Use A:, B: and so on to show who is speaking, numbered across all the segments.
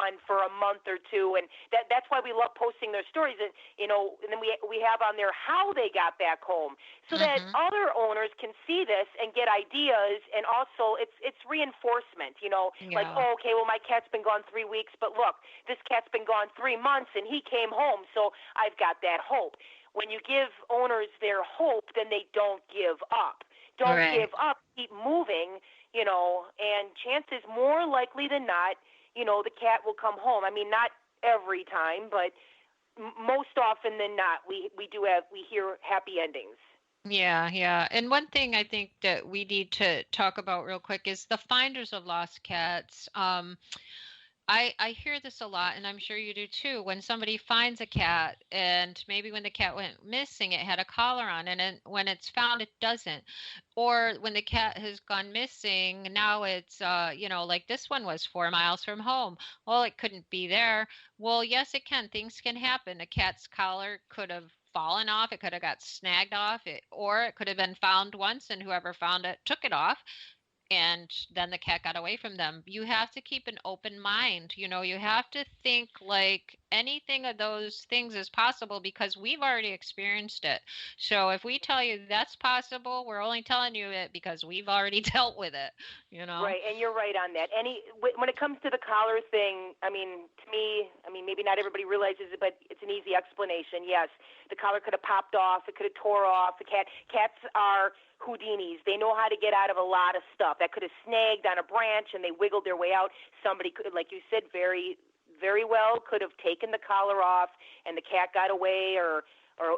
A: gone for a month or two, and that's why we love posting their stories. And and then we have on there how they got back home, so that other owners can see this and get ideas. And also, it's reinforcement. Like, oh, okay, well, my cat's been gone 3 weeks, but look, this cat's been gone 3 months, and he came home, so I've got that hope. When you give owners their hope, then they don't give up. Don't give up. Keep moving. And chances more likely than not, the cat will come home. I mean, not every time, but most often than not, we hear happy endings.
B: Yeah. And one thing I think that we need to talk about real quick is the finders of lost cats. I hear this a lot, and I'm sure you do too. When somebody finds a cat, and maybe when the cat went missing, it had a collar on, and when it's found, it doesn't. Or when the cat has gone missing, now it's, like this one was 4 miles from home. Well, it couldn't be there. Well, yes, it can. Things can happen. A cat's collar could have fallen off. It could have got snagged off, or it could have been found once, and whoever found it took it off. And then the cat got away from them. You have to keep an open mind. You have to think like anything of those things is possible, because we've already experienced it. So if we tell you that's possible, we're only telling you it because we've already dealt with it,
A: Right, and you're right on that. When it comes to the collar thing, to me, maybe not everybody realizes it, but it's an easy explanation. Yes, the collar could have popped off. It could have tore off. Cats are Houdinis. They know how to get out of a lot of stuff. That could have snagged on a branch and they wiggled their way out. Somebody could, like you said, very, very well could have taken the collar off and the cat got away, or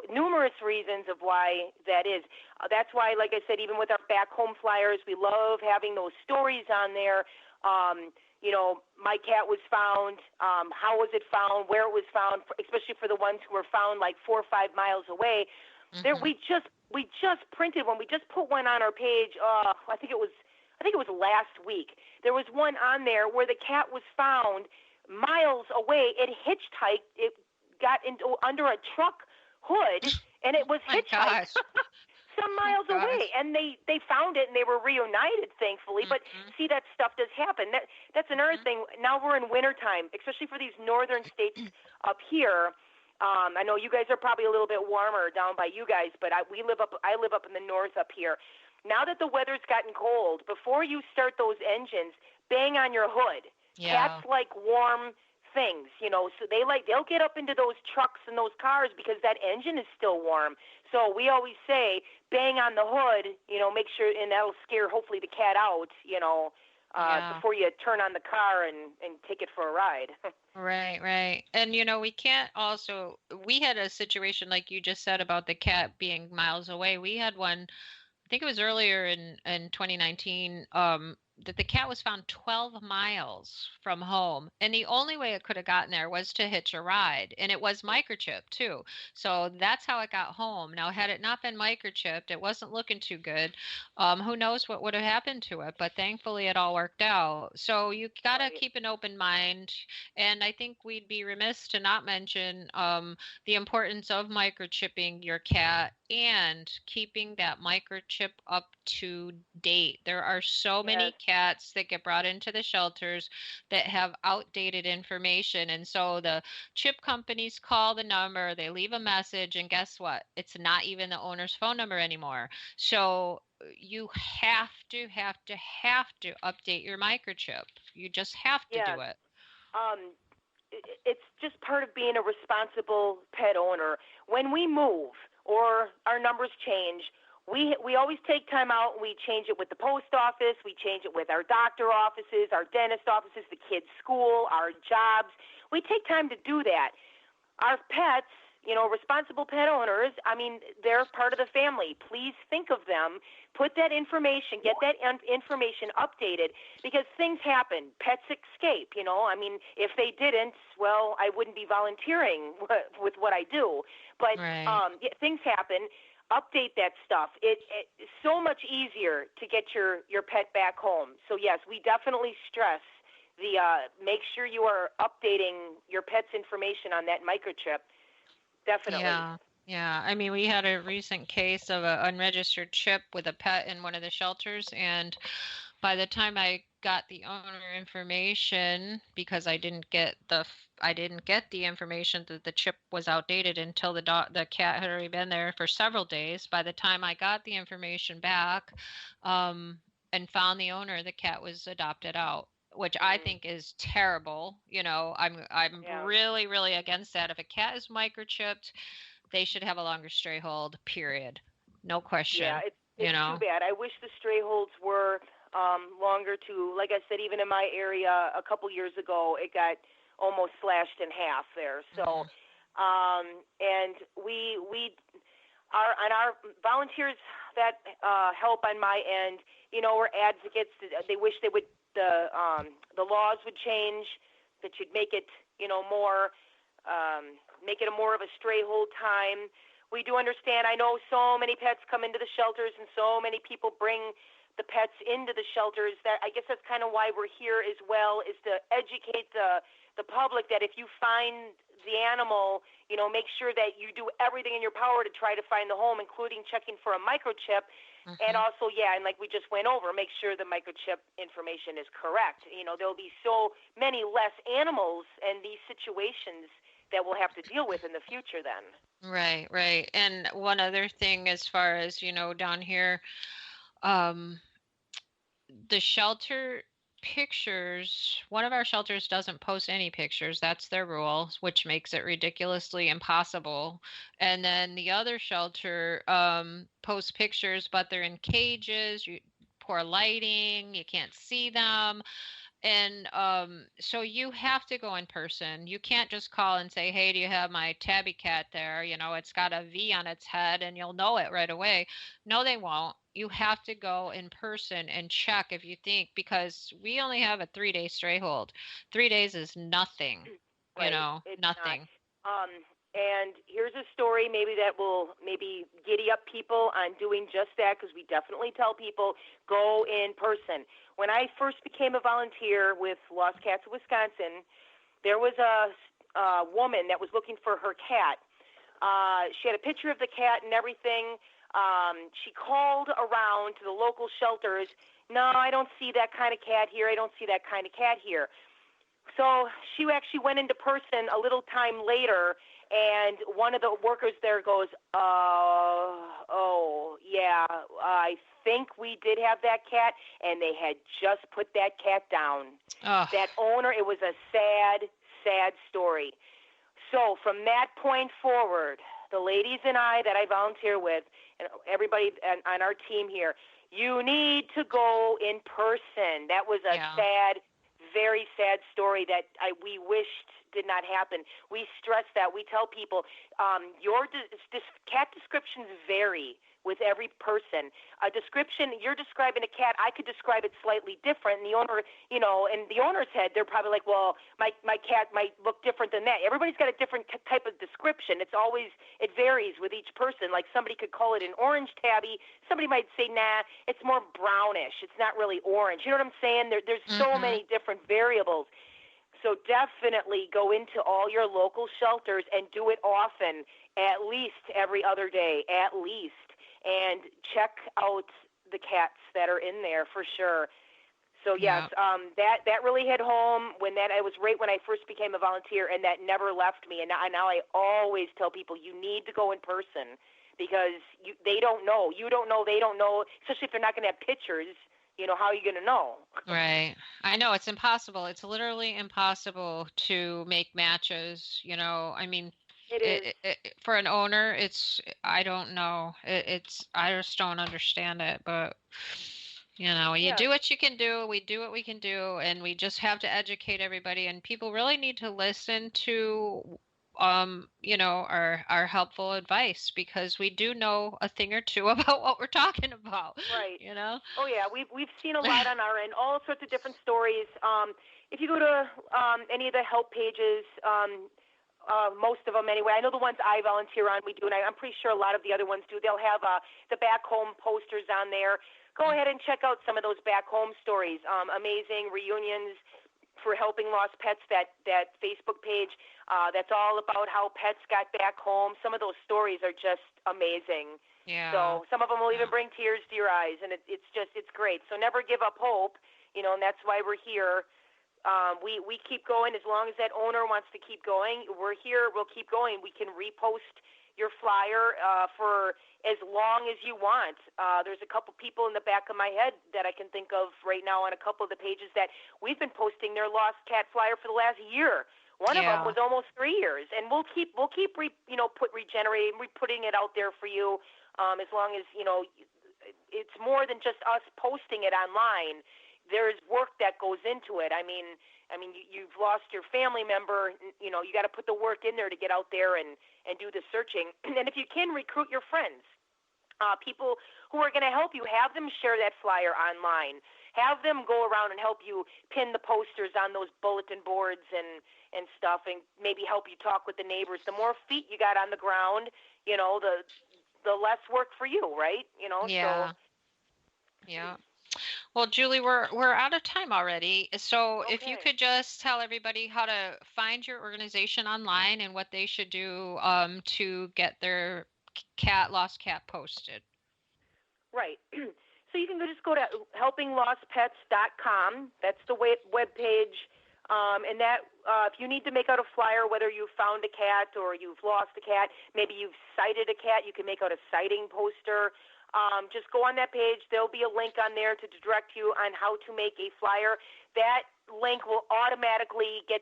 A: numerous reasons of why that is. That's why, like I said, even with our back home flyers, we love having those stories on there. My cat was found, how was it found, where it was found, especially for the ones who were found like 4 or 5 miles away. There, we just printed one. We just put one on our page. I think it was last week. There was one on there where the cat was found miles away. It hitchhiked. It got under a truck hood, and it was hitchhiked some miles away. And they found it, and they were reunited, thankfully. But see, that stuff does happen. That's another thing. Now we're in wintertime, especially for these northern states up here. I know you guys are probably a little bit warmer down by you guys, but I live up in the north up here. Now that the weather's gotten cold, before you start those engines, bang on your hood. Yeah. Cats like warm things, so they'll get up into those trucks and those cars because that engine is still warm. So we always say, bang on the hood, make sure, and that'll scare hopefully the cat out, before you turn on the car and take it for a ride.
B: Right. And, we had a situation like you just said about the cat being miles away. We had one, I think it was earlier in 2019, that the cat was found 12 miles from home. And the only way it could have gotten there was to hitch a ride. And it was microchipped too. So that's how it got home. Now, had it not been microchipped, it wasn't looking too good. Who knows what would have happened to it, but thankfully it all worked out. So you got to keep an open mind. And I think we'd be remiss to not mention the importance of microchipping your cat and keeping that microchip up to date. There are so many cats that get brought into the shelters that have outdated information. And so the chip companies call the number, they leave a message, and guess what? It's not even the owner's phone number anymore. So you have to update your microchip. You just have to do it.
A: It's just part of being a responsible pet owner. When we move or our numbers change, we always take time out and we change it with the post office, we change it with our doctor offices, our dentist offices, the kids' school, our jobs. We take time to do that. Our pets, responsible pet owners, they're part of the family. Please think of them. Put that information, get that information updated, because things happen. Pets escape, if they didn't, well, I wouldn't be volunteering with what I do. But things happen. Update that stuff. It's so much easier to get your pet back home. So, yes, we definitely stress the make sure you are updating your pet's information on that microchip. Definitely.
B: Yeah. We had a recent case of an unregistered chip with a pet in one of the shelters, and by the time I got the owner information, because I didn't get the information that the chip was outdated until the cat had already been there for several days. By the time I got the information back, um, and found the owner, the cat was adopted out, which I think is terrible. I'm
A: Yeah.
B: really, really against that. If a cat is microchipped, they should have a longer stray hold, period. No
A: Yeah,
B: question,
A: it's too bad. I wish the stray holds were longer too. Like I said, even in my area a couple years ago, it got almost slashed in half there. So,
B: Mhm.
A: and we our volunteers that help on my end, we're advocates. They wish the laws would change, that you'd make it more make it a more of a stray hold time. We do understand. I know so many pets come into the shelters, and so many people bring the pets into the shelters. That I guess that's kind of why we're here as well, is to educate the public that if you find the animal, make sure that you do everything in your power to try to find the home, including checking for a microchip. And
B: Mhm.
A: also, yeah, and like we just went over, make sure the microchip information is correct. There'll be so many less animals in these situations that we'll have to deal with in the future then.
B: Right, right. And one other thing, as far as down here, um, the shelter pictures, one of our shelters doesn't post any pictures. That's their rule, which makes it ridiculously impossible. And then the other shelter posts pictures, but they're in cages, poor lighting, you can't see them. And so you have to go in person. You can't just call and say, "Hey, do you have my tabby cat there? It's got a V on its head," and you'll know it right away. No, they won't. You have to go in person and check if you think, because we only have a 3-day stray hold. 3 days is nothing,
A: Right. It's not.
B: nothing.
A: Um, and here's a story maybe that will maybe giddy up people on doing just that, because we definitely tell people go in person. When I first became a volunteer with Lost Cats of Wisconsin, there was a woman that was looking for her cat. She had a picture of the cat and everything. She called around to the local shelters. No, I don't see that kind of cat here. I don't see that kind of cat here. So she actually went into person a little time later, and one of the workers there goes, oh, yeah, I think we did have that cat, and they had just put that cat down.
B: Oh,
A: That owner, it was a sad, sad story. So from that point forward, the ladies and I that I volunteer with, and everybody on our team here, you need to go in person. That was a
B: yeah.
A: sad, very sad story that we wished did not happen. We stress that. We tell people your cat descriptions vary with every person. A description, you're describing a cat, I could describe it slightly different. And the owner, in the owner's head, they're probably like, well, my cat might look different than that. Everybody's got a different type of description. It varies with each person. Like somebody could call it an orange tabby. Somebody might say, nah, it's more brownish. It's not really orange. You know what I'm saying? There's so
B: Mhm.
A: many different variables. So definitely go into all your local shelters and do it often, at least every other day, at least, and check out the cats that are in there for sure. So yes,
B: Yeah.
A: that really hit home I was right when I first became a volunteer, and that never left me. And now I always tell people you need to go in person, because they don't know, you don't know, they don't know, especially if they're not going to have pictures. How are you going to know?
B: Right. I know it's impossible. It's literally impossible to make matches, I mean,
A: It is.
B: for an owner, I don't know. I just don't understand it, but you
A: Yeah.
B: do what you can do, we do what we can do, and we just have to educate everybody, and people really need to listen to our helpful advice, because we do know a thing or two about what we're talking about,
A: Right.
B: you know?
A: Oh yeah, we've seen a lot on our end, all sorts of different stories. If you go to any of the help pages, most of them anyway. I know the ones I volunteer on, we do, and I'm pretty sure a lot of the other ones do. They'll have the back home posters on there. Go ahead and check out some of those back home stories. Amazing reunions for helping lost pets. That Facebook page, that's all about how pets got back home. Some of those stories are just amazing.
B: Yeah.
A: So some of them will even
B: Yeah.
A: bring tears to your eyes, and it's great. So never give up hope, and that's why we're here. We keep going as long as that owner wants to keep going. We're here. We'll keep going. We can repost your flyer for as long as you want. There's a couple people in the back of my head that I can think of right now on a couple of the pages that we've been posting their lost cat flyer for the last year. One of them
B: Yeah.
A: was almost 3 years, and we'll keep regenerating, putting it out there for you, as long as it's more than just us posting it online. There's work that goes into it. I mean, you've lost your family member. You got to put the work in there to get out there and do the searching. And if you can, recruit your friends, people who are going to help you. Have them share that flyer online. Have them go around and help you pin the posters on those bulletin boards and stuff, and maybe help you talk with the neighbors. The more feet you got on the ground, the less work for you, right? So
B: Yeah. Yeah. Well, Julie, we're out of time already. So if you
A: okay.
B: could just tell everybody how to find your organization online and what they should do to get their lost cat posted.
A: Right. So you can just go to helpinglostpets.com. That's the web page. And that if you need to make out a flyer, whether you found a cat or you've lost a cat, maybe you've sighted a cat, you can make out a sighting poster. Just go on that page. There'll be a link on there to direct you on how to make a flyer. That link will automatically get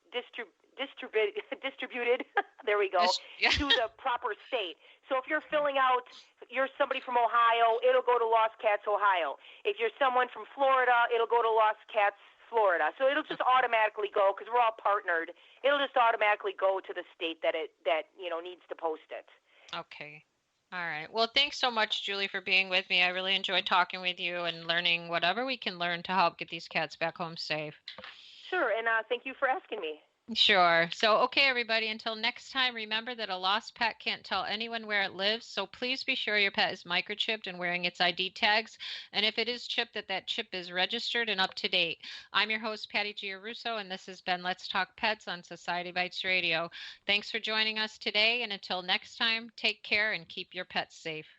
A: distributed. There we go.
B: Yeah.
A: To the proper state. So if you're filling out, you're somebody from Ohio, it'll go to Lost Cats Ohio. If you're someone from Florida, it'll go to Lost Cats Florida. So it'll just automatically go, because we're all partnered. It'll just automatically go to the state that needs to post it.
B: Okay. All right. Well, thanks so much, Julie, for being with me. I really enjoyed talking with you and learning whatever we can learn to help get these cats back home safe.
A: Sure, and thank you for asking me.
B: Sure. So, okay, everybody, until next time, remember that a lost pet can't tell anyone where it lives. So please be sure your pet is microchipped and wearing its ID tags. And if it is chipped, that chip is registered and up to date. I'm your host, Patty Giarrusso, and this has been Let's Talk Pets on Society Bites Radio. Thanks for joining us today. And until next time, take care and keep your pets safe.